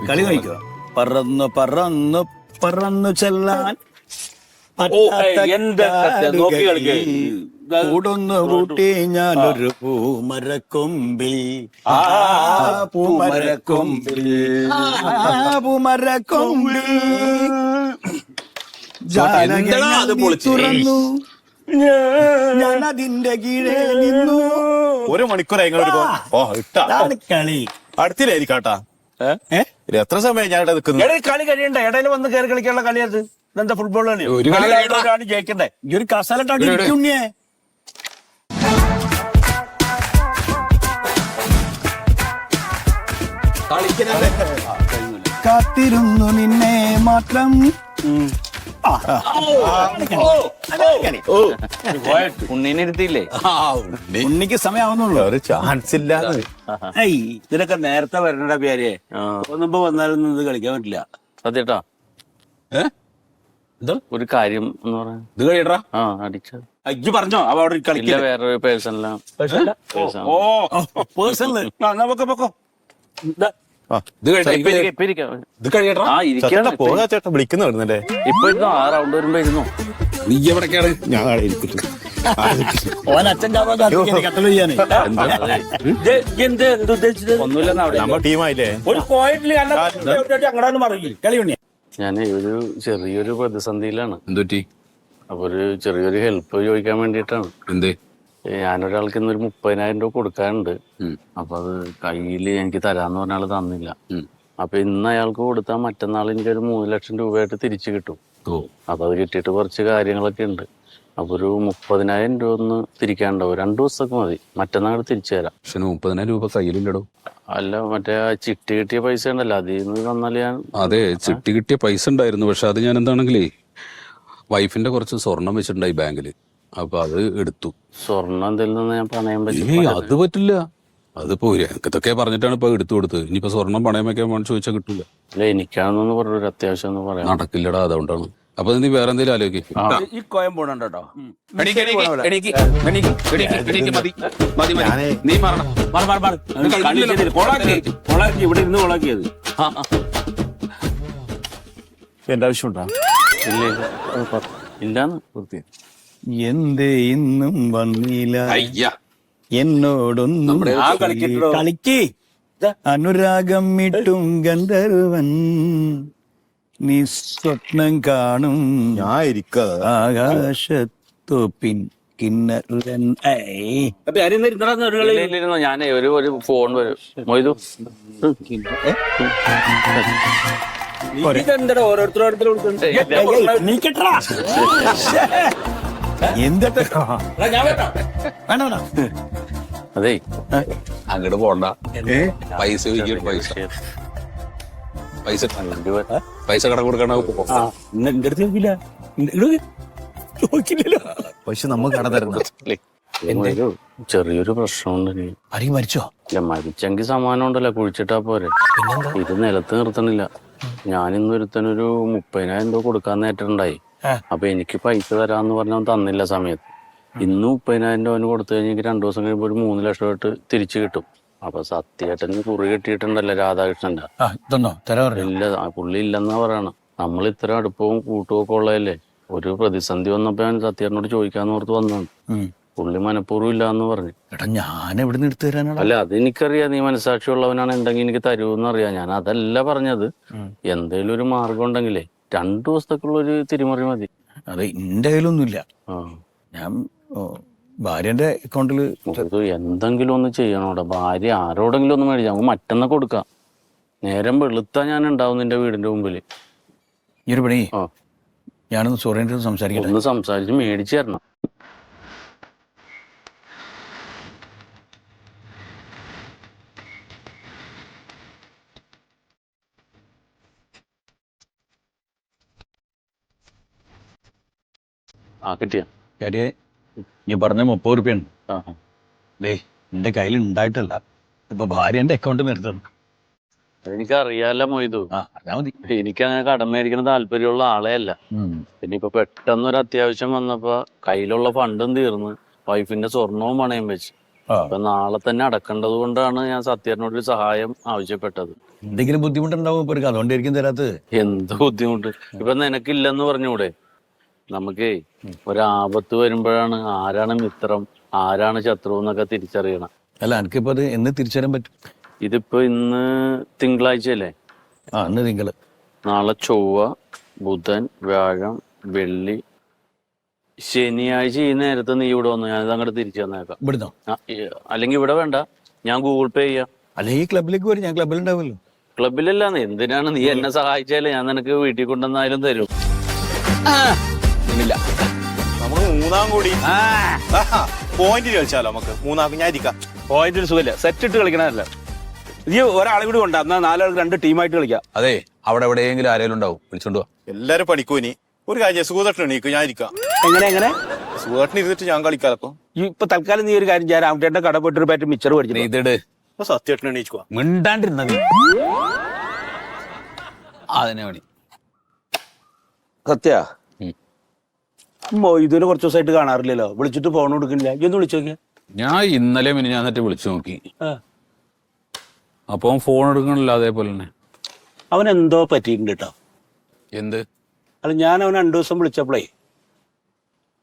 കളി നോക്കിക്കോ. പറന്നു പറന്നു പറന്നു ചെല്ലാൻ കൂടുന്നു കൂട്ടി ഞാനൊരു പൂമരക്കൊമ്പിൽ പൂമരക്കൊമ്പിൽ പൂമരക്കൊമ്പിൽ തുറന്നു ഞാൻ അതിന്റെ കീഴേ നിന്നു. 1 മണിക്കൂറായി കളി അടുത്തില്ലായിരിക്കാട്ടാ. എത്ര സമയം ഞാൻ നിൽക്കുന്നു? കളി കഴിയണ്ട, ഇടയിൽ വന്ന് കയറി കളിക്കാനുള്ള കളിയത് ഇതെന്താ ഫുട്ബോൾ കളി? ജയിക്കണ്ടേ? ഈ ഒരു കസാലട്ടാ കാത്തിരുന്നു നിന്നെ മാത്രം. ഉണ്ണീനിരുത്തിയില്ലേ? ഉണ്ണിക്ക് സമയമാവുന്നുള്ളൂ. ഒരു ചാൻസ് ഇല്ല. ഇതിനൊക്കെ നേരത്തെ വരണ്ട പേരെ. ഒന്നുമ്പോ വന്നാലൊന്നും ഇത് കളിക്കാൻ പറ്റില്ല. സത്യേട്ടാ ഒരു കാര്യം എന്ന് പറയാ. ഇത് കഴിയട്ടാ. അടിച്ച അജ്ജു പറഞ്ഞോ? അവ അവിടെ കളിക്കില്ല. വേറൊരു പേഴ്സണലാണ്. വിളിക്കുന്നുണ്ടല്ലേ? ഇപ്പൊ ഇരുന്നോ? ആ റൗണ്ട് വരുമ്പോ ഇരുന്നോ? നീ എവിടേക്കാണ്? ഞാൻ ഒന്നുമില്ല. ടീമായില്ലേ? ഒരു പോയിന്റിൽ അങ്ങോട്ട് മറിയില്ല കളി. ഞാൻ ഒരു ചെറിയൊരു പ്രതിസന്ധിയിലാണ്. എന്തുപറ്റി? അപ്പൊ ഒരു ചെറിയൊരു ഹെൽപ്പ് ചോദിക്കാൻ വേണ്ടിയിട്ടാണ്. എന്ത്? ഞാനൊരാൾക്ക് ഇന്നൊരു 30,000 രൂപ കൊടുക്കാനുണ്ട്. അപ്പൊ അത് കയ്യിൽ എനിക്ക് തരാന്ന് പറഞ്ഞ ആള് തന്നില്ല. അപ്പൊ ഇന്ന് അയാൾക്ക് കൊടുത്താൽ മറ്റന്നാൾ എനിക്കൊരു 3 ലക്ഷം രൂപയായിട്ട് തിരിച്ചു കിട്ടും. അപ്പൊ അത് കിട്ടിയിട്ട് കുറച്ച് കാര്യങ്ങളൊക്കെ ഉണ്ട്. അപ്പൊ ഒരു 30,000 രൂപ ഒന്ന് തിരിക്കാണ്ടാവും. 2 ദിവസമൊക്കെ മതി, മറ്റന്നാൾ തിരിച്ചു തരാം. പക്ഷെ 30,000 രൂപ കയ്യിലില്ലടോ. അല്ല, മറ്റേ ചിട്ടി കിട്ടിയ പൈസ ഉണ്ടല്ലോ, അതിൽ നിന്ന് തന്നാല് ഞാൻ. അതെ, ചിട്ടി കിട്ടിയ പൈസ ഉണ്ടായിരുന്നു. പക്ഷെ അത് ഞാൻ എന്താണെങ്കിലേ വൈഫിന്റെ കുറച്ച് സ്വർണം വെച്ചിട്ടുണ്ടായി ബാങ്കില്. അപ്പൊ അത് എടുത്തു. സ്വർണം എന്തെങ്കിലും ഞാൻ പണയം പറ്റി? അത് പറ്റില്ല. അതിപ്പോ ഇതൊക്കെ പറഞ്ഞിട്ടാണ് ഇപ്പൊ എടുത്തു കൊടുത്തത്. ഇനിയിപ്പോ സ്വർണം പണയം വെക്കാൻ വേണ്ടി ചോദിച്ചാൽ കിട്ടൂല. അല്ല, എനിക്കാണെന്നൊന്ന് പറഞ്ഞു, ഒരു അത്യാവശ്യം ഒന്ന് പറയാം. നടക്കില്ലടാ, അതുകൊണ്ടാണ്. അപ്പൊ നീ വേറെ എന്തെങ്കിലും ആലോചിക്കും. ഈ കോയം പോണോ? ഇവിടെ ഇരുന്ന് കൊളാക്കിയത് എന്റെ ആവശ്യമുണ്ടോ? ഇല്ലാന്ന്. എന്തേ ഇന്നും വന്നില്ല എന്നോടൊന്നും കളിക്ക്. അനുരാഗം ഇട്ടും ഗന്ധർവൻ നീ സ്വപ്നം കാണും ആകാശത്തോപ്പിൻ കിന്നരൻ. ഞാനേ ഒരു ഫോൺ വരും. മൊയ്തു അതെ, അങ്ങോട്ട് പോണ്ട. പൈസ പൈസ പൈസ കട കൊടുക്കണ പക്ഷെ നമ്മൾ കട തരുന്ന ചെറിയൊരു പ്രശ്നമുണ്ട്. ആരെയും മരിച്ചോ? ഇല്ല, മരിച്ചെങ്കിൽ സമാനം ഉണ്ടല്ലോ, കുഴിച്ചിട്ടാ പോരെ. ഇത് നിലത്ത് നിർത്തണില്ല. ഞാനിന്നൊരുത്തനൊരു 30,000 രൂപ കൊടുക്കാൻ നേരിട്ടുണ്ടായി. അപ്പൊ എനിക്ക് പൈസ തരാന്ന് പറഞ്ഞാൽ തന്നില്ല സമയത്ത്. ഇന്ന് 30,000 രൂപ കൊടുത്തു കഴിഞ്ഞെങ്കിൽ 2 ദിവസം കഴിയുമ്പോൾ ഒരു 3 ലക്ഷമായിട്ട് തിരിച്ചു കിട്ടും. അപ്പൊ സത്യേട്ടന് കുറി കിട്ടിയിട്ടുണ്ടല്ലോ രാധാകൃഷ്ണന്റെ. ഇല്ല, പുള്ളി ഇല്ലെന്നാ പറയണ. നമ്മൾ ഇത്ര അടുപ്പവും കൂട്ടും ഒക്കെ ഉള്ളതല്ലേ. ഒരു പ്രതിസന്ധി വന്നപ്പോ ഞാൻ സത്യേട്ടനോട് ചോദിക്കാന്ന് ഓർത്ത് വന്നതാണ്. പുള്ളി മനഃപൂർവ്വം ഇല്ലാന്ന് പറഞ്ഞു. ഞാൻ എവിടെ നിന്ന് എടുത്തു തരാനാണ്? അല്ല, അതെനിക്കറിയാം, നീ മനസാക്ഷി ഉള്ളവനാണ്, എന്തെങ്കിലും എനിക്ക് തരൂന്ന് അറിയാം. ഞാൻ അതല്ല പറഞ്ഞത്. എന്തേലും ഒരു മാർഗം ഉണ്ടെങ്കിലേ 2 ദിവസത്തേക്കുള്ള ഒരു തിരിമറി മതി. അതെ, എന്റെ കയ്യിലൊന്നുമില്ല. ഞാൻ ഭാര്യന്റെ അക്കൗണ്ടിൽ എന്തെങ്കിലും ഒന്ന് ചെയ്യണോടെ. ഭാര്യ ആരോടെങ്കിലും ഒന്ന് മേടിച്ചാൽ നമുക്ക് മറ്റന്നാ കൊടുക്കാം. നേരം വെളുത്താ ഞാൻ ഉണ്ടാവും നിന്റെ വീടിന്റെ മുമ്പിൽ. ഈ ഒരു പണി, ഞാനൊന്ന് സുരേന്ദ്രൻ സംസാരിക്കട്ടെ. ഒന്ന് സംസാരിച്ച് മേടിച്ചു തരണം. കിട്ടിയ കാര്യ നീ പറഞ്ഞ 30 രൂപയാണ്. എന്റെ കയ്യിൽ ഉണ്ടായിട്ടല്ല, ഇപ്പൊ ഭാര്യന്റെ അക്കൗണ്ട് നിർത്തണം. എനിക്കറിയാലോ മൊയ്തു. അതാ മതി. എനിക്ക് അങ്ങനെ കടം മേടിക്കുന്ന താല്പര്യമുള്ള ആളെ അല്ല. പിന്നെ ഇപ്പൊ പെട്ടെന്ന് ഒരു അത്യാവശ്യം വന്നപ്പോ കയ്യിലുള്ള ഫണ്ടും തീർന്ന് വൈഫിന്റെ സ്വർണവും പണയം വെച്ച്. അപ്പൊ നാളെ തന്നെ അടക്കേണ്ടത് കൊണ്ടാണ് ഞാൻ സത്യനോടൊരു സഹായം ആവശ്യപ്പെട്ടത്. എന്തെങ്കിലും ബുദ്ധിമുട്ടുണ്ടാവും ഇപ്പൊ അതുകൊണ്ടായിരിക്കും തരാത്തത്. എന്ത് ബുദ്ധിമുട്ട്? ഇപ്പൊ നിനക്കില്ലെന്ന് പറഞ്ഞൂടെ? നമുക്കേ ഒരാപത്ത് വരുമ്പോഴാണ് ആരാണ് മിത്രം ആരാണ് ശത്രു എന്നൊക്കെ തിരിച്ചറിയണം. അല്ല എനിക്കിപ്പോ അത് എന്ന് തിരിച്ചറിയാൻ പറ്റും? ഇതിപ്പോ ഇന്ന് തിങ്കളാഴ്ചയല്ലേ? ഇന്ന് തിങ്കള്. നാളെ ചൊവ്വ, ബുധൻ, വ്യാഴം, വെള്ളി, ശനിയാഴ്ച ഈ നേരത്തെ നീ ഇവിടെ വന്നു ഞാനിത് അങ്ങോട്ട് തിരിച്ചു തന്നേക്കാം. ഇവിടുന്നോ? അല്ലെങ്കിൽ ഇവിടെ വേണ്ട, ഞാൻ ഗൂഗിൾ പേ ചെയ്യാം. അല്ല ഈ ക്ലബിലേക്ക് വരും, ഞാൻ ക്ലബിലുണ്ടാവുമല്ലോ. ക്ലബിലല്ലാന്ന്, എന്തിനാണ് നീ എന്നെ സഹായിച്ചാലേ ഞാൻ നിനക്ക് വീട്ടിൽ കൊണ്ടുവന്നാലും തരും. നമുക്ക് മൂന്നാം കൂടി പോയിന്റ് കളിച്ചാലോ? നമുക്ക് മൂന്നാം ഞാൻ ഇരിക്കാം. പോയിന്റ് ഒരു സുഖമില്ല, സെറ്റ് ഇട്ട് കളിക്കണമല്ല. ഈ ഒരാളെ കൂടി കൊണ്ടാ എന്നാൽ നാലാൾക്ക് 2 ടീമായിട്ട് കളിക്കാം. അതെ, അവിടെ എവിടെയെങ്കിലും ആരെങ്കിലും ഉണ്ടാവും, വിളിച്ചോണ്ട് പോവാ. എല്ലാരും പണിക്കോ ഇനി. ഒരു കാര്യം സുഖതട്ടൻ എണീക്കും, ഞാൻ ഇരിക്കാം. എങ്ങനെ സുഖതട്ടൻ ഇരുന്നിട്ട് ഞാൻ കളിക്കാലോ. ഈ ഇപ്പൊ തൽക്കാലം നീ ഒരു കാര്യം ചെയ്യാൻ രാമചേട്ടന്റെ കട പോയിട്ട് ഒരു പാറ്റ് മിച്ചർ പഠിച്ചു ഇതിട്. സത്യേട്ടൻ എണീക്കുക. മിണ്ടാണ്ടിരുന്നത് അതിനെ പണി. സത്യ മൊയ്തുവിനെ കുറച്ച് ദിവസമായിട്ട് കാണാറില്ലല്ലോ, വിളിച്ചിട്ട് ഫോൺ കൊടുക്കണില്ല. ഇതൊന്ന് വിളിച്ചു നോക്കിയാ. ഞാൻ ഇന്നലെ ഞാൻ എന്നിട്ട് വിളിച്ചു നോക്കി, അപ്പൊ ഫോൺ എടുക്കണില്ല. അതേപോലെ തന്നെ അവൻ എന്തോ പറ്റിയിട്ടുണ്ട് കേട്ടോ. എന്ത്? അല്ല, ഞാൻ അവൻ 2 ദിവസം വിളിച്ചപ്പോഴേ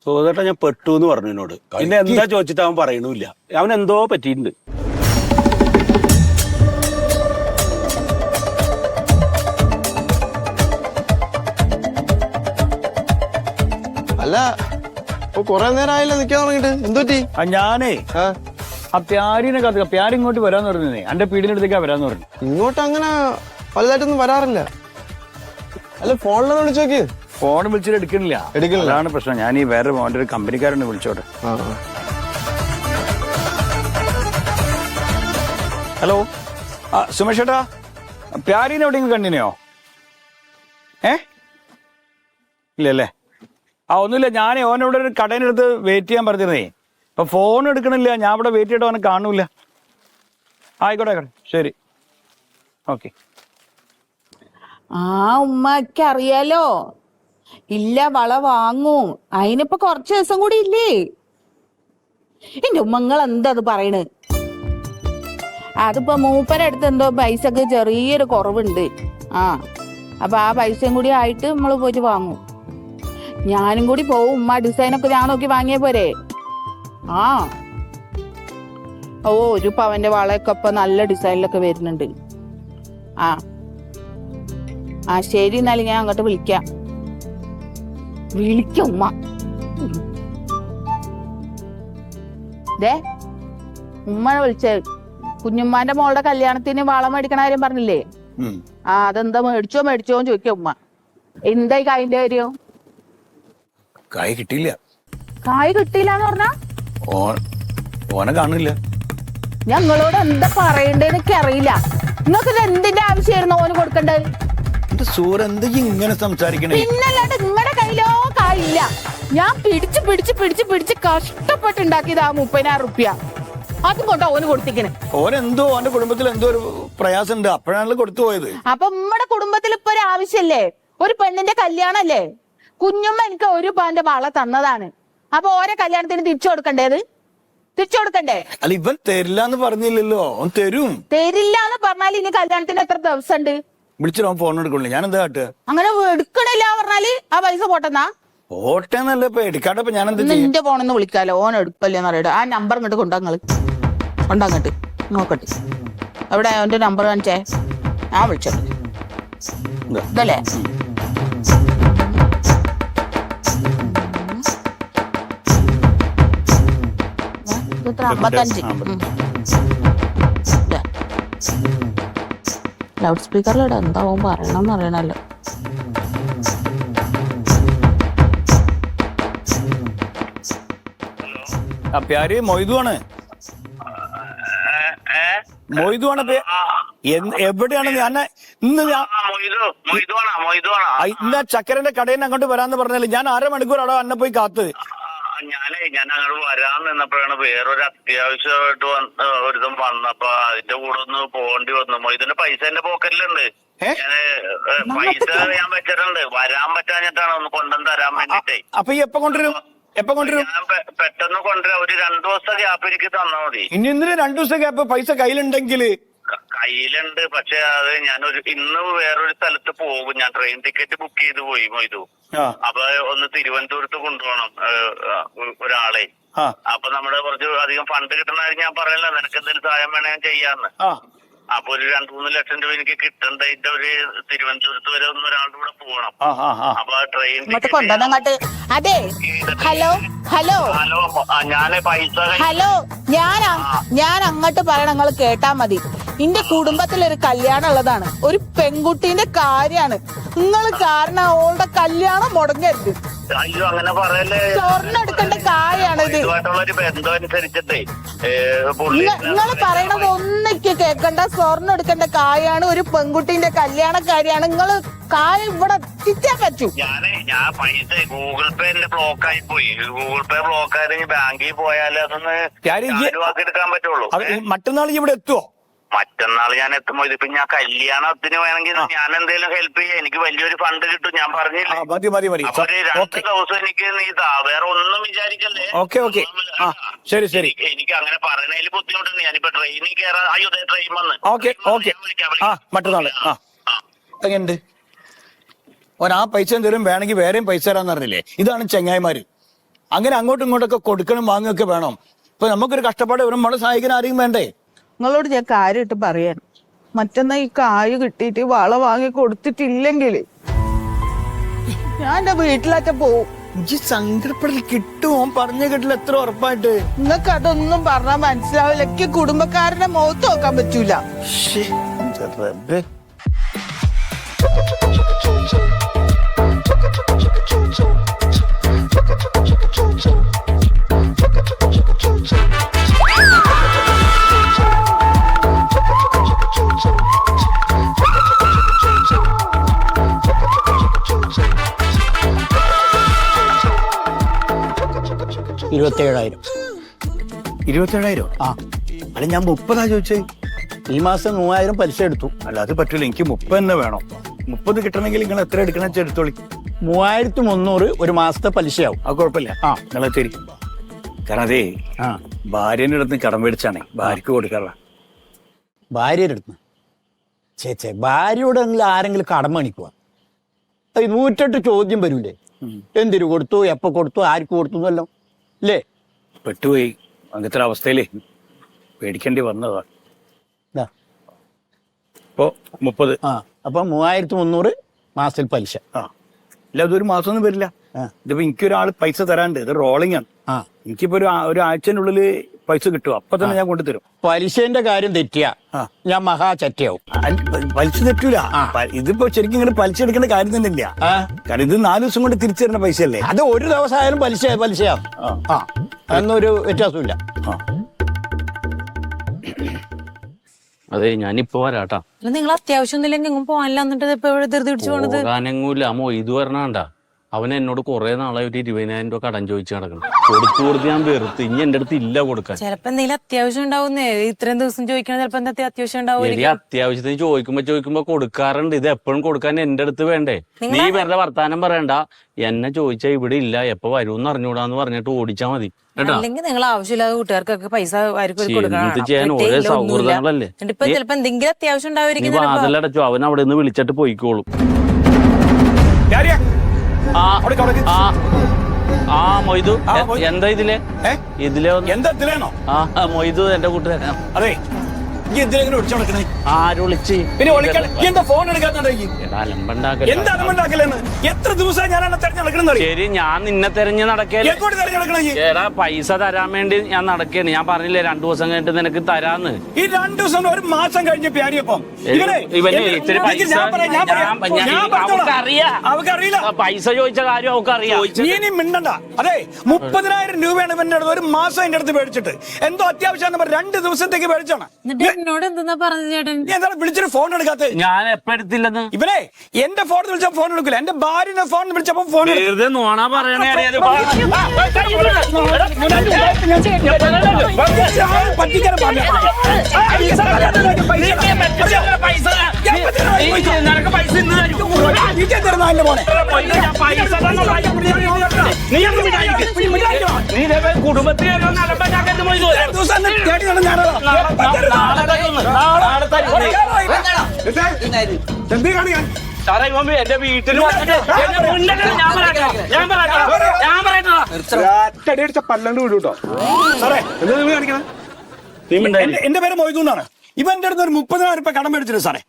സോദട്ട ഞാൻ പെട്ടു എന്ന് പറഞ്ഞു എന്നോട്. പിന്നെ എന്താ ചോദിച്ചിട്ട് അവൻ പറയണില്ല. അവൻ എന്തോ പറ്റിയിട്ടുണ്ട്. അല്ല ഇപ്പൊ കൊറേ നേരം ആയില്ല നിക്കാൻ തുടങ്ങിട്ട്. എന്തുപറ്റി? ഞാനേ ആ പ്യാരിനെ കത്തുക. പ്യാരി ഇങ്ങോട്ട് വരാന്ന് പറഞ്ഞേ, എന്റെ പീടിനടുത്തേക്കാ വരാന്ന് പറഞ്ഞു. ഇങ്ങോട്ട് അങ്ങനെ വലുതായിട്ടൊന്നും വരാറില്ല. അല്ല ഫോണിലൊന്നും വിളിച്ചു നോക്കി. ഫോൺ വിളിച്ചിട്ട് എടുക്കണില്ല. അതാണ് പ്രശ്നം. ഞാൻ ഈ വേറെ മോന്റെ ഒരു കമ്പനിക്കാരനെ വിളിച്ചോട്ടെ. ഹലോ, സുമേഷ് ചേട്ടാ, പ്യാരിനെ എവിടെയെങ്കിലും കണ്ടിനെയോ? ഇല്ലല്ലേ? ഒന്നുമില്ല, ഞാൻ ഓനോട് ഒരു കടയിനടുത്ത് വെയിറ്റ് ചെയ്യാൻ പറഞ്ഞിരുന്നേ. അപ്പൊ ഫോൺ എടുക്കണില്ല. ഞാൻ ഇവിടെ വെയിറ്റ് ചെയ്തിട്ട് അവനെ കാണൂല. ആയിക്കോട്ടെ, ശരി, ഓക്കെ. ഉമ്മക്ക് അറിയാലോ. ഇല്ല, വള വാങ്ങും. അതിനിപ്പോ കുറച്ച് ദിവസം കൂടി ഇല്ലേ. എന്റെ ഉമ്മങ്ങൾ എന്താ അത് പറയണ്? അതിപ്പോ മൂപ്പരടുത്ത് എന്തോ പൈസക്ക് ചെറിയൊരു കുറവുണ്ട്. അപ്പൊ ആ പൈസയും കൂടി ആയിട്ട് നമ്മള് പോയിട്ട് വാങ്ങും. ഞാനും കൂടി പോവും. ഉമ്മ ഡിസൈനൊക്കെ ഞാൻ നോക്കി വാങ്ങിയ പോരെ. ഒരു പവന്റെ വളയൊക്കെ ഇപ്പൊ നല്ല ഡിസൈനിലൊക്കെ വരുന്നുണ്ട്. ശരി, എന്നാലും ഞാൻ അങ്ങോട്ട് വിളിക്കാം. ഉമ്മ. ഉമ്മനെ വിളിച്ചേ. കുഞ്ഞുമ്മാന്റെ മോളുടെ കല്യാണത്തിന് വളം മേടിക്കണ കാര്യം പറഞ്ഞില്ലേ? അതെന്താ മേടിച്ചോന്ന് ചോദിക്കാം ഉമ്മ. എന്തായി കായിന്റെ കാര്യം? കായ് കിട്ടിയില്ല. കായ് കിട്ടിയില്ലാന്ന് പറഞ്ഞാ ഓനെ കാണില്ല. ഞങ്ങളോട് എന്താ പറയണ്ടെന്ന് എനിക്ക് അറിയില്ല. നിങ്ങൾക്ക് എന്തിന്റെ ആവശ്യമായിരുന്നു ഓന് കൊടുക്കണ്ടത്? ഇങ്ങനെ സംസാരിക്കണേ? പിന്നല്ലാണ്ട് നിങ്ങളുടെ കയ്യിലോ കായില്ല. ഞാൻ പിടിച്ച് കഷ്ടപ്പെട്ടുണ്ടാക്കിയത് 30,000 റുപ്യ. അതും കൊണ്ടാ ഓന് കൊടുത്തിക്കണേ. ഓനെന്തോ ഓന്റെ കുടുംബത്തിൽ എന്തോ ഒരു പ്രയാസം ഉണ്ട്, അപ്പോഴാണല്ലോ കൊടുത്തു പോയത്. അപ്പൊ നമ്മുടെ കുടുംബത്തിൽ ഇപ്പൊ ഒരു ആവശ്യല്ലേ? ഒരു പെണ്ണിന്റെ കല്യാണല്ലേ? കുഞ്ഞുമ്മ എനിക്ക് 1 പവന്റെ വള തന്നതാണ്. അപ്പൊ ഓരോ കല്യാണത്തിന് തിരിച്ചു കൊടുക്കണ്ടേ? അല്ല, ഇവൻ തരില്ലാന്ന് പറഞ്ഞില്ലല്ലോ. അവൻ തരില്ലാന്ന് പറഞ്ഞാൽ ഇനി കല്യാണത്തിന് എത്ര ദിവസം ഉണ്ട്? വിളിച്ചിട്ട് ഫോൺ എടുക്കണില്ല. ഞാൻ എന്താ കാട്ടുക? അങ്ങനെ എടുക്കണില്ല പറഞ്ഞാല് ആ പൈസ പോട്ടെന്നാ? പോട്ടെന്നല്ല, ഇപ്പൊ എടുക്കാട്ടെ. ഞാൻ എന്താ നിന്റെ ഫോണെന്ന് വിളിക്കാലോ. ഓൻ എടുക്കല്ലേന്ന് അറിയട്ടെ. ആ നമ്പർ ഇങ്ങോട്ട് കൊണ്ടങ്ങോട്ട് നോക്കട്ടെ. എവിടെ അവന്റെ നമ്പർ കാണിച്ചേ? ഞാൻ വിളിച്ചോട്ടെ. ഇതല്ലേ? ഇത് 55. ലൗഡ് സ്പീക്കറിലിട. എന്താവും പറയണമെന്ന് അറിയണല്ലോ. പ്യാരി മൊയ്തുവാണ്. എവിടെയാണ്? ഞാൻ ഇന്ന് ചക്കരന്റെ കടയിൽ നിന്ന് അങ്ങോട്ട് വരാന്ന് പറഞ്ഞാല് ഞാൻ 1/2 മണിക്കൂർ അവിടെ അന്നെ പോയി കാത്ത്. ഞാൻ അങ്ങോട്ട് വരാൻ നിന്നപ്പോഴാണ് വേറൊരു അത്യാവശ്യമായിട്ട് ഒരുതും വന്നപ്പോ അതിന്റെ കൂടെ ഒന്ന് പോകേണ്ടി വന്നു. ഇതിന്റെ പൈസ എന്റെ പോക്കറ്റിലുണ്ട്. ഞാന് പൈസ ഞാൻ വെച്ചിട്ടുണ്ട്. വരാൻ പറ്റാഞ്ഞിട്ടാണ് ഒന്ന് കൊണ്ടുവന്ന് തരാൻ വേണ്ടിട്ടേ. അപ്പൊ ഈ എപ്പോ കൊണ്ടുവരും? ഞാൻ പെട്ടെന്ന് കൊണ്ടുവരാം. ഒരു 2 ദിവസത്തെ ഗ്യാപ്പ് എനിക്ക് തന്നാ മതി. ഇനി എന്തിനാ 2 ദിവസം ഗ്യാപ്പ്? പൈസ കയ്യിലുണ്ടെങ്കിൽ കയ്യിലുണ്ട്. പക്ഷെ അത് ഞാനൊരു ഇന്ന് വേറൊരു സ്ഥലത്ത് പോകും. ഞാൻ ട്രെയിൻ ടിക്കറ്റ് ബുക്ക് ചെയ്ത് പോയി മൊയ്തു. അപ്പൊ ഒന്ന് തിരുവനന്തപുരത്ത് കൊണ്ടുപോകണം ഒരാളെ. അപ്പൊ നമ്മുടെ കുറച്ച് അധികം ഫണ്ട് കിട്ടണമായിരുന്നു. ഞാൻ പറയല്ല നിനക്ക് എന്തെങ്കിലും സഹായം വേണേ ഞാൻ ചെയ്യാന്ന്. അപ്പൊ ഒരു 2-3 ലക്ഷം രൂപ എനിക്ക് കിട്ടണ്ടായിട്ട് ഒരു തിരുവനന്തപുരത്ത് വരെ ഒന്ന് ഒരാളുടെ കൂടെ പോകണം. അപ്പൊ ട്രെയിൻ അതെ ഹലോ ഹലോ ഞാന് പൈസ ഹലോ ഞാൻ അങ്ങോട്ട് പറയണ നിങ്ങൾ കേട്ടാ മതി. എന്റെ കുടുംബത്തിലൊരു കല്യാണം ഉള്ളതാണ്. ഒരു പെൺകുട്ടീന്റെ കാര്യാണ്. നിങ്ങൾ കാരണം ഓളുടെ കല്യാണം മുടങ്ങരുത്. അയ്യോ അങ്ങനെ പറയല്ലേ. സ്വർണ്ണം എടുക്കേണ്ട കാര്യാണിത്. ഒരു ബന്ധം അനുസരിച്ചിട്ടേ നിങ്ങൾ പറയണത് ഒന്നിക്ക് കേൾക്കണ്ട. സ്വർണ്ണം എടുക്കേണ്ട കായാണ്. ഒരു പെൺകുട്ടീന്റെ കല്യാണക്കാരിയാണ്. നിങ്ങൾ കാര്യം ഇവിടെ എത്തിച്ചാ പറ്റൂ. ഞാൻ പൈസ ഗൂഗിൾ പേ ബ്ലോക്ക് ആയി പോയി. ഗൂഗിൾ പേ ബ്ലോക്ക് ആയത് ബാങ്കിൽ പോയാലേ അതൊന്ന് എടുക്കാൻ പറ്റുള്ളൂ. മറ്റന്നാൾ ഇവിടെ എത്തുവോ? മറ്റന്നാൾ ഞാൻ എത്തുമ്പോ ഇതിപ്പോ ഞാൻ കല്യാണത്തിന് വേണമെങ്കിൽ ഞാൻ എന്തെങ്കിലും ഹെൽപ്പ് ചെയ്യാം. എനിക്ക് വലിയൊരു ഫണ്ട് കിട്ടും. ഞാൻ പറഞ്ഞില്ലേ. അപ്പൊ ഒരു 2 ദിവസം എനിക്ക് നീ വേറെ ഒന്നും വിചാരിക്കല്ലേ. ശരി ശരി. എനിക്ക് അങ്ങനെ പറയണതിൽ ബുദ്ധിമുട്ടുണ്ട്. ഞാനിപ്പോ ട്രെയിനിൽ കയറാൻ. അയ്യോ ട്രെയിൻ വന്ന്. മറ്റന്നാള് എങ്ങനെയുണ്ട് ഓൻ? ആ പൈസ എന്തെങ്കിലും വേണമെങ്കിൽ വേറെയും പൈസ തരാന്ന് പറഞ്ഞില്ലേ? ഇതാണ് ചെങ്ങായിമാര്. അങ്ങനെ അങ്ങോട്ടും ഇങ്ങോട്ടൊക്കെ കൊടുക്കണം വാങ്ങുകയൊക്കെ വേണം. ഇപ്പൊ നമുക്കൊരു കഷ്ടപ്പാട് വരും. നമ്മളെ സഹായിക്കാൻ ആരെയും വേണ്ടേ? നിങ്ങളോട് ഞാൻ കാര്യമായിട്ട് പറയാൻ, മറ്റന്നാ ഈ കായ് കിട്ടിയിട്ട് വള വാങ്ങി കൊടുത്തിട്ടില്ലെങ്കിൽ ഞാൻ എന്റെ വീട്ടിലാറ്റ പോവും. സങ്കടപ്പെടൽ കിട്ടും. പറഞ്ഞ കേട്ടില്ല എത്ര ഉറപ്പായിട്ട്. നിങ്ങൾക്ക് അതൊന്നും പറഞ്ഞാൽ മനസ്സിലാവില്ല. എനിക്ക് കുടുംബക്കാരന്റെ മുഖത്ത് നോക്കാൻ പറ്റൂല. $27,000. 27,000? അല്ല ഞാൻ 30 ചോദിച്ചേ. ഈ മാസം 3,000 പലിശ എടുത്തു. അല്ല അത് പറ്റൂല. എനിക്ക് 30 തന്നെ വേണം. 30 കിട്ടണമെങ്കിൽ നിങ്ങൾ എത്ര എടുക്കണ എടുത്തോളി. 3,300 ഒരു മാസത്തെ പലിശയാവും. അത് കുഴപ്പമില്ല. നിങ്ങൾ തരി. കാരണം അതേ ഭാര്യന്റെ അടുത്ത് കടം മേടിച്ചാണേ ഭാര്യക്ക് കൊടുക്കാറുള്ള. ഭാര്യയുടെ അടുത്ത് ചേച്ചേ ഭാര്യയോട് ആരെങ്കിലും കടം മേടിക്കുക? 108 ചോദ്യം വരൂലേ? എന്തിനു കൊടുത്തു, എപ്പോ കൊടുത്തു, ആർക്ക് കൊടുത്തു എന്നല്ലോ അല്ലേ? പെട്ടുപോയി. അങ്ങനത്തെ അവസ്ഥയിലേ പേടിക്കേണ്ടി വന്നതാ. ഇപ്പോ 30. അപ്പൊ 3,300 മാസത്തിൽ പലിശ. ഇല്ല അതൊരു മാസം ഒന്നും വരില്ല. ഇതിപ്പോ എനിക്കൊരാൾ പൈസ തരാണ്ട്. ഇത് റോളിംഗ് ആണ്. എനിക്കിപ്പോ ഒരു ആഴ്ചനുള്ളിൽ പൈസ കിട്ടും. അപ്പൊ തന്നെ ഞാൻ കൊണ്ടുതരും. പലിശന്റെ കാര്യം തെറ്റിയാ ഞാൻ മഹാ ചറ്റയാവും. പലിശ തെറ്റൂല. ഇതിപ്പോ ശരിക്കും ഇങ്ങനെ പലിശ എടുക്കേണ്ട കാര്യം തന്നെ ഇല്ല. കാരണം ഇത് 4 ദിവസം കൊണ്ട് തിരിച്ചു തരുന്ന പൈസ അല്ലേ. അത് ഒരു ദിവസം ആയാലും പലിശയാണ്. അതൊന്നൊരു വ്യത്യാസമില്ല. അതെ ഞാനിപ്പോ വരാട്ടാ. നിങ്ങൾ അത്യാവശ്യം ഒന്നുമില്ലെങ്കിൽ പോകാനില്ല. എന്നിട്ട് ഇപ്പൊ ഇവിടെ ധൃതി പിടിച്ചു പോണത്? പോകാനെങ്ങൂല്ല. ഇത് പറഞ്ഞാണ്ടാ അവൻ എന്നോട് കുറെ നാളായി ഒരു 20,000 രൂപ കടം ചോദിച്ചു നടക്കണം. കൊടുത്ത് ഞാൻ വെറുത്ത്. ഇനി എന്റെ അടുത്ത് ഇല്ല കൊടുക്കാൻ. ചിലപ്പോ എന്തെങ്കിലും അത്യാവശ്യം ഉണ്ടാവുന്നേ. ഇത്രയും ദിവസം ചോദിക്കണ ചിലപ്പോ എന്താ അത്യാവശ്യം ഉണ്ടാവും. അത്യാവശ്യത്തിന് ചോദിക്കുമ്പോ കൊടുക്കാറുണ്ട്. ഇത് എപ്പോഴും കൊടുക്കാൻ എന്റെ അടുത്ത് വേണ്ടേ? നീ വെറുതെ വർത്താനം പറയണ്ട. എന്നെ ചോദിച്ചാ ഇവിടെ ഇല്ല, എപ്പോ വരൂന്ന് അറിഞ്ഞൂടാന്ന് പറഞ്ഞിട്ട് ഓടിച്ചാ മതി. അല്ലെങ്കിൽ നിങ്ങൾ ആവശ്യമില്ലാതെ കൂട്ടുകാർക്കൊക്കെ പൈസ എന്ത് ചെയ്യാൻ? ഓരോ സൗഹൃദങ്ങളല്ലേ. ഇപ്പൊ ചിലപ്പോ എന്തെങ്കിലും അത്യാവശ്യം ഉണ്ടാവുമായിരിക്കും. വാതിലടച്ചു. അവൻ അവിടെ നിന്ന് വിളിച്ചിട്ട് പോയിക്കോളും. മൊയ്തു എന്താ ഇതിലെ എന്താ മൊയ്തു എന്റെ കൂട്ടുകാരൻ. അതെ ആര് വിളിച്ച് ഫോൺ എടുക്കാത്ത എത്ര ദിവസം ഞാൻ ശരി ഞാൻ നിന്നെ തെരഞ്ഞു നടക്കേ. എടാ പൈസ തരാൻ വേണ്ടി ഞാൻ നടക്കേന്ന്. ഞാൻ പറഞ്ഞില്ലേ 2 ദിവസം കഴിഞ്ഞിട്ട് നിനക്ക് തരാന്ന്. ഈ 2 ദിവസം 1 മാസം കഴിഞ്ഞ പ്യാരിയപ്പം ഇവന് ഇത്തിരി പൈസ അവക്കറിയില്ല. പൈസ ചോദിച്ച കാര്യം അവക്കറിയാം. നീ മിണ്ടണ്ട. അതെ 30,000 രൂപയാണ് ഇവന്റെ അടുത്ത് 1 മാസം എന്റെ അടുത്ത് മേടിച്ചിട്ട്. എന്തോ അത്യാവശ്യം 2 ദിവസത്തേക്ക് മേടിച്ചാണ്. എന്നോട് എന്തെന്നാ പറഞ്ഞത് ചേട്ടൻ? നീ എന്താണ് വിളിച്ചിട്ട് ഫോൺ എടുക്കാത്ത? ഞാൻ എപ്പ എടുത്തില്ലെന്ന്? ഇവനെ എന്റെ ഫോൺ വിളിച്ചപ്പോ ഫോൺ എടുക്കില്ല, എന്റെ ഭാര്യനെ ഫോൺ വിളിച്ചപ്പോ ഫോൺ വെറുതെ നോണ പറയണേ അറിയാതെ. പറ്റിക്കാൻ പാടില്ല. നിനക്ക് പൈസ ഇന്ന് തരും. നീ കുടുംബത്തിൽ സാറേ ഇവൻ എന്റെ വീട്ടിൽ വന്നിട്ട് ഞാൻ പറയട്ടെ പല്ലാണ്ട് വിടും കേട്ടോ. സാറേ എന്താ നിങ്ങൾ കാണിക്കണം? എന്റെ പേര് മൊയ്തു എന്നാണ്. ഇവന്റെ അടുത്ത് ഒരു 30,000 രൂപ കടം മേടിച്ചിട്ട് സാറേ.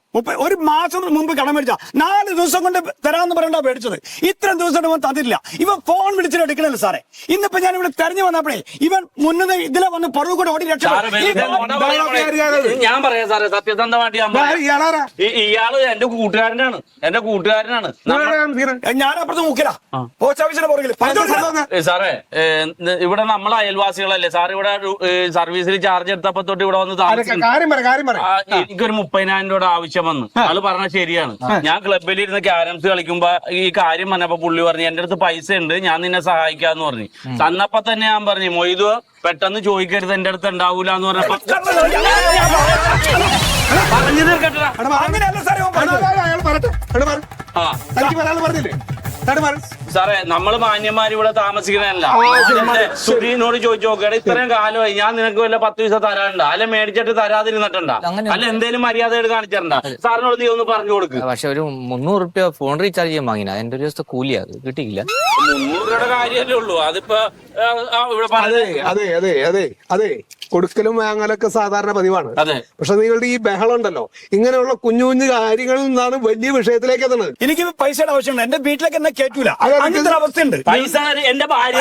ഒരു മാസം മുമ്പ് കടം മേടിച്ച 4 ദിവസം കൊണ്ട് തരാമെന്ന് പറയണ്ടാ മേടിച്ചത്. ഇത്രയും ദിവസം ഇവൻ തന്നില്ല. ഇവൻ ഫോൺ വിളിച്ചിട്ട് എടുക്കണല്ലോ സാറേ. ഇന്നിപ്പോ ഞാൻ ഇവിടെ തെരഞ്ഞു വന്നപ്പോഴേ ഇവൻ മുന്നേ ഇതിലെ വന്ന് പുറകു കൂടെ ഓടി ഞാൻ പറയാം സാറേ, സത്യസന്ധമായിട്ട് ഇയാള് എന്റെ കൂട്ടുകാരനാണ്. ഞാൻ അപ്പുറത്ത് നോക്കില്ല പോസ്റ്റ് ഓഫീസിന്റെ പുറകില്. സാറേ ഇവിടെ നമ്മളെ അയൽവാസികളല്ലേ സാർ? ഇവിടെ സർവീസിൽ ചാർജ് എടുത്തപ്പോ തൊട്ട് ഇവിടെ വന്ന് എനിക്കൊരു 30,000 രൂപയുടെ ആവശ്യം വന്നു. ആള് പറഞ്ഞ ശരിയാണ്. ഞാൻ ക്ലബിൽ ഇരുന്ന് ക്യാരംസ് കളിക്കുമ്പോ ഈ കാര്യം പറഞ്ഞപ്പോ പുള്ളി പറഞ്ഞു എന്റെ അടുത്ത് പൈസ ഉണ്ട്, ഞാൻ നിന്നെ സഹായിക്കാന്ന് പറഞ്ഞു. തന്നപ്പോ തന്നെ ഞാൻ പറഞ്ഞു മൊയ്തു പെട്ടെന്ന് ചോദിക്കരുത്, എന്റെ അടുത്ത് ഉണ്ടാവൂല എന്ന് പറഞ്ഞപ്പോ പറഞ്ഞു തീർക്കട്ടെ. സാറേ നമ്മള് മാന്യന്മാര് ഇവിടെ താമസിക്കുന്നതല്ല. സുധീനോട് ചോദിച്ചു നോക്കുകയാണ്, ഇത്രയും കാലമായി ഞാൻ നിനക്ക് വല്ല 10 പൈസ തരാനുണ്ടോ, അല്ലെ മേടിച്ചിട്ട് തരാതിരുന്നിട്ടുണ്ടാ, അല്ല എന്തേലും മര്യാദയായിട്ട് കാണിച്ചിട്ടുണ്ടാ? സാറിനോട് നീ ഒന്ന് പറഞ്ഞു കൊടുക്ക്. പക്ഷെ ഒരു 300 രൂപ ഫോൺ റീചാർജ് ചെയ്യാൻ വാങ്ങിന, എന്റെ ഒരു ദിവസത്തെ കൂലിയാ, അത് കിട്ടിയില്ല. 300 രൂപയുടെ കാര്യമല്ലേ ഉള്ളൂ. അതിപ്പോ ഇവിടെ അതെ കൊടുക്കലും വാങ്ങലൊക്കെ സാധാരണ പതിവാണ്. പക്ഷെ നിങ്ങളുടെ ഈ ബഹളം ഉണ്ടല്ലോ, ഇങ്ങനെയുള്ള കുഞ്ഞു കുഞ്ഞു കാര്യങ്ങളിൽ നിന്നാണ് വലിയ വിഷയത്തിലേക്ക് എത്തുന്നത്. എനിക്ക് പൈസയുടെ ആവശ്യമുണ്ട്, എന്റെ വീട്ടിലേക്ക് എന്നെ കേറ്റൂല, അങ്ങനത്തെ അവസ്ഥയുണ്ട്. പൈസ എന്റെ ഭാര്യ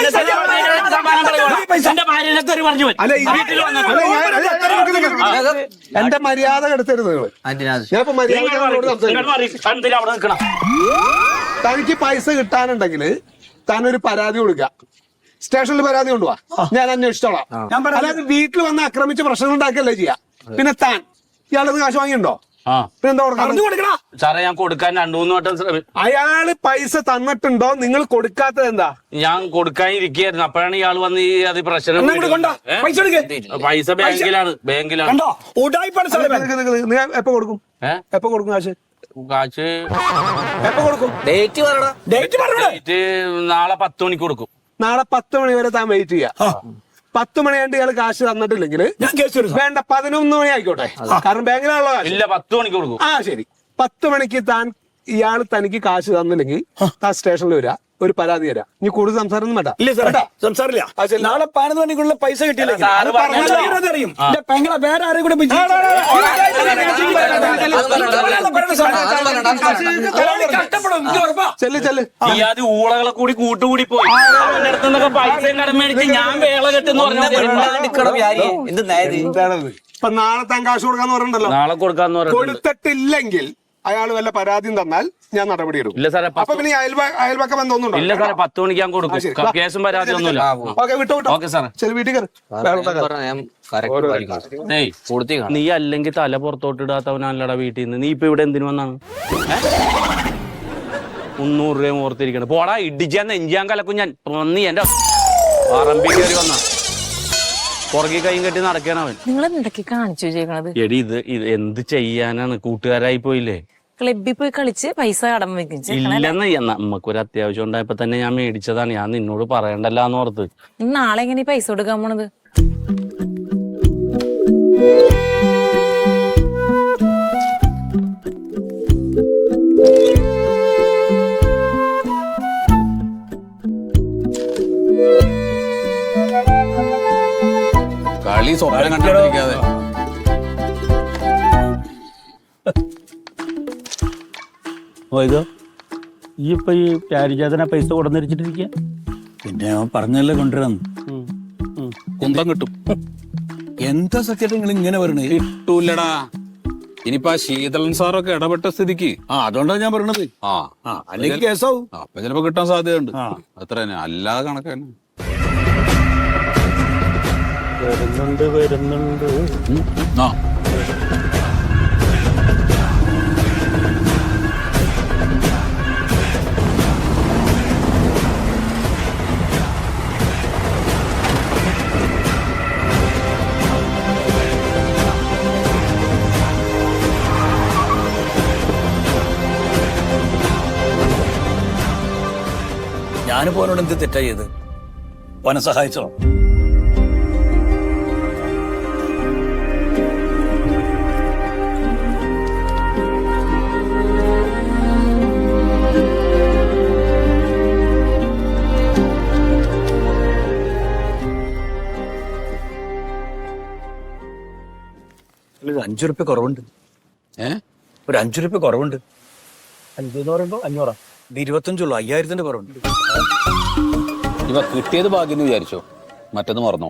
എന്റെ മര്യാദ കെടുത്തരുത് നിങ്ങൾ. ഞാനിപ്പോ മര്യാദ തനിക്ക് പൈസ കിട്ടാനുണ്ടെങ്കിൽ താനൊരു പരാതി കൊടുക്കുക, സ്റ്റേഷനിൽ പരാതി കൊണ്ടുപോവാ, ഞാൻ അന്വേഷിച്ചോളാം. അതായത് വീട്ടിൽ വന്ന് ആക്രമിച്ച് പ്രശ്നം ഉണ്ടാക്കിയല്ലേ ചെയ്യാ. പിന്നെ താൻ ഇയാളത് കാശ് വാങ്ങിയിട്ടുണ്ടോ? സാറേ ഞാൻ കൊടുക്കാൻ 2-3 വട്ടം അയാള് പൈസ തന്നിട്ടുണ്ടോ? നിങ്ങൾ കൊടുക്കാത്തത് എന്താ? ഞാൻ കൊടുക്കാനിരിക്കുകയായിരുന്നു, അപ്പോഴാണ് ഇയാൾ വന്ന് അത് പ്രശ്നം. പൈസ ബാങ്കിലാണ്. എപ്പോ കൊടുക്കും? എപ്പോ കൊടുക്കും കാശ്? കാശ് എപ്പോ കൊടുക്കും? ഡേറ്റ് നാളെ 10 മണിക്ക് കൊടുക്കും. നാളെ 10 മണി വരെ താൻ വെയിറ്റ് ചെയ്യാ. 10 മണി കഴിഞ്ഞ് ഇയാൾ കാശ് തന്നിട്ടില്ലെങ്കിൽ വേണ്ട 11 മണി ആയിക്കോട്ടെ, കാരണം ബാങ്കിലാണല്ലോ. ഇല്ല 10 മണിക്ക് കൊടുക്കും. ശരി, 10 മണിക്ക് ഇയാൾ തനിക്ക് കാശ് തന്നില്ലെങ്കിൽ താൻ സ്റ്റേഷനിൽ വരാ, ഒരു പരാതി തരാം. ഇനി കൂടുതൽ സംസാരം ഒന്നും വേണ്ട. ഇല്ല സംസാരില്ല. നാളെ 11 മണിക്കുള്ള പൈസ കിട്ടിയില്ല വേറെ ആരെയും കൂടെ ഊളകളെ കൂടി കൂട്ടുകൂടി പോയി പൈസ കടം മേടിച്ച് ഞാൻ വേള കെട്ടെന്ന് ഇപ്പൊ നാളെ താൻ കാശ് കൊടുക്കാന്ന് പറഞ്ഞിട്ടുണ്ടല്ലോ. നാളെ കൊടുക്കാന്ന് പറഞ്ഞു. കൊടുത്തിട്ടില്ലെങ്കിൽ അയാൾ വല്ല പരാതിയും തന്നാൽ ഞാൻ നടപടി എടുക്കും. ഇല്ല സാറേ, അപ്പൊ പിന്നെ അയൽപക്കം ബന്ധമൊന്നും ഇല്ല സാറേ, 10 മണിക്ക് ഞാൻ കൊടുക്കും. കേസും പരാതി ഒന്നുമില്ല. ഓക്കെ സാറേ, ശരി വീട്ടിൽ കയറി. നീ അല്ലെങ്കിൽ തല പുറത്തോട്ടിടാത്തവനല്ലടാ വീട്ടിൽ നിന്ന്. നീ ഇപ്പൊ ഇവിടെ എന്തിനു വന്നാണ്? 300 രൂപ ഓർത്തിരിക്കണം. പോടാ ഇടിച്ചാൻ നെഞ്ചാൻ കലക്കും ഞാൻ. നീ എന്റെ പറമ്പി കയറി വന്ന പുറകെ കൈയും കെട്ടി നടക്കാനവൻ. നിങ്ങൾ എന്തൊക്കെ കാണിച്ചു ചെയ്യണത്? എടി ഇത് എന്ത് ചെയ്യാനാണ്? കൂട്ടുകാരായി പോയില്ലേ, ക്ലബിൽ പോയി കളിച്ച് പൈസ കടം വെക്കും. ഇല്ലെന്ന് നമുക്കൊരു അത്യാവശ്യം ഉണ്ടായപ്പോ തന്നെ ഞാൻ മേടിച്ചതാണ്. ഞാൻ നിന്നോട് പറയണ്ടല്ലാന്ന് ഓർത്ത്. നാളെ എങ്ങനെ പൈസ കൊടുക്കാൻ പോണത്? കളി സ്വപ്നം കണ്ടിരിക്കാതെ. ഈ ഇപ്പൊ ഈ പ്യാരിജാതന പൈസ കൊടുന്നിരിച്ചിട്ടിരിക്കുക. പിന്നെ അവൻ പറഞ്ഞല്ലേ കൊണ്ടുവരാന്ന്. കുന്തം കിട്ടും. എന്താ സത്യം നിങ്ങൾ ഇങ്ങനെ വരണേ? കിട്ടൂലടാ. ഇനിയിപ്പോ ആ ശീതളൻ സാറൊക്കെ ഇടപെട്ട സ്ഥിതിക്ക് അതുകൊണ്ടാണ് ഞാൻ പറയണത്. അല്ലെങ്കിൽ കേസാവും. അപ്പൊ ചിലപ്പോ കിട്ടാൻ സാധ്യതയുണ്ട്. അത്ര തന്നെ, അല്ലാതെ കണക്കാണ്. വരുന്നുണ്ട് ഞാനിപ്പോ അവനോട് എന്ത് തെറ്റാ ചെയ്ത് അവനെ സഹായിച്ചോ? ഒരു 5 റുപ്യ കുറവുണ്ട്. ഒരു 5 റുപ്യ കുറവുണ്ട്. 5 എന്ന് പറയുമ്പോ 500. ഇത് 25 5000ന്റെ കുറവുണ്ട്. ഇവ കിട്ടിയത് ഭാഗ്യം എന്ന് വിചാരിച്ചോ, മറ്റത് മറന്നോ?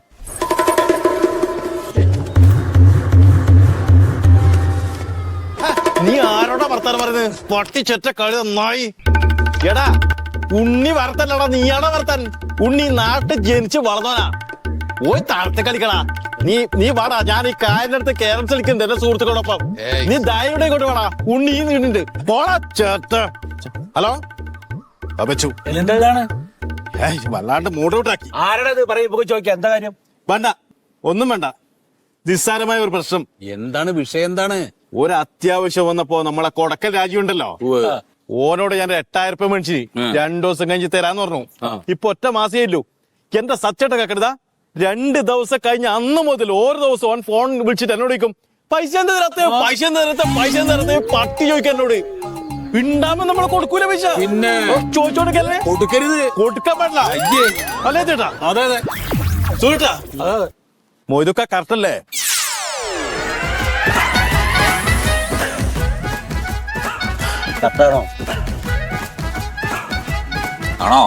നീ ആരോടാ വർത്താനം പറയുന്നത്? പൊട്ടിച്ചൊറ്റ കളി നന്നായി. എടാ ഉണ്ണി വർത്തല്ലടാ, നീയാണോ വർത്താൻ? ഉണ്ണി നാട്ടിൽ ജനിച്ച് വളർന്നവനാ. പോയി താഴത്തെ കളിക്കടാ. നീ വാടാ, ഞാൻ ഈ കായലിന്റെ അടുത്ത് കേരം കളിക്കുന്നുണ്ട് എന്റെ സുഹൃത്തുക്കളോടൊപ്പം. നീ ദായുടെ ഇങ്ങോട്ട് വേടാ. ഉണ്ണി നീണ്ടുണ്ട് പോടാ ചേട്ട. ഹലോ വെച്ചു എന്താണ് വല്ലാണ്ട് മൂടൗട്ടാക്കി. ആരുടെ പറയുമ്പോ ചോദിക്കാം എന്താ കാര്യം? വേണ്ട, ഒന്നും വേണ്ട. നിസ്സാരമായ ഒരു പ്രശ്നം. എന്താണ് വിഷയം? എന്താണ്? ഒരു അത്യാവശ്യം വന്നപ്പോ നമ്മളെ കൊടക്കൽ രാജ്യമുണ്ടല്ലോ, ഓനോട് ഞാൻ 8000 രൂപ മേടിച്ചു 2 ദിവസം കഴിഞ്ഞ് തരാന്ന് പറഞ്ഞു. ഇപ്പൊ ഒറ്റ മാസേ ഇല്ലു. എന്റെ സച്ചേട്ട കേക്കരുതാ, 2 ദിവസം കഴിഞ്ഞ് അന്ന് മുതൽ ഓരോ ദിവസം ഓൻ ഫോൺ വിളിച്ചിട്ട് എന്നോട് ചോദിക്കും പൈസ എന്താ തരാത്ത, പൈസ എന്താ തരാത്ത, പൈസ എന്താ തരാത്ത. പട്ടി ചോദിക്കാൻ എന്നോട്. ഉണ്ടാകുമ്പോ നമ്മള് കൊടുക്കൂല പൈസ. പിന്നെ ചോദിച്ചോണ്ടിരിക്കല്ലേ? കൊടുക്കരുത്, കൊടുക്കാൻ പാടില്ല. അല്ലേ ചേട്ടാ? അതെ അതെ സുഹൃത്താ, മൊയ്തൊക്കെ കറക്റ്റ് അല്ലേ? കറക്റ്റാണോ? ആണോ?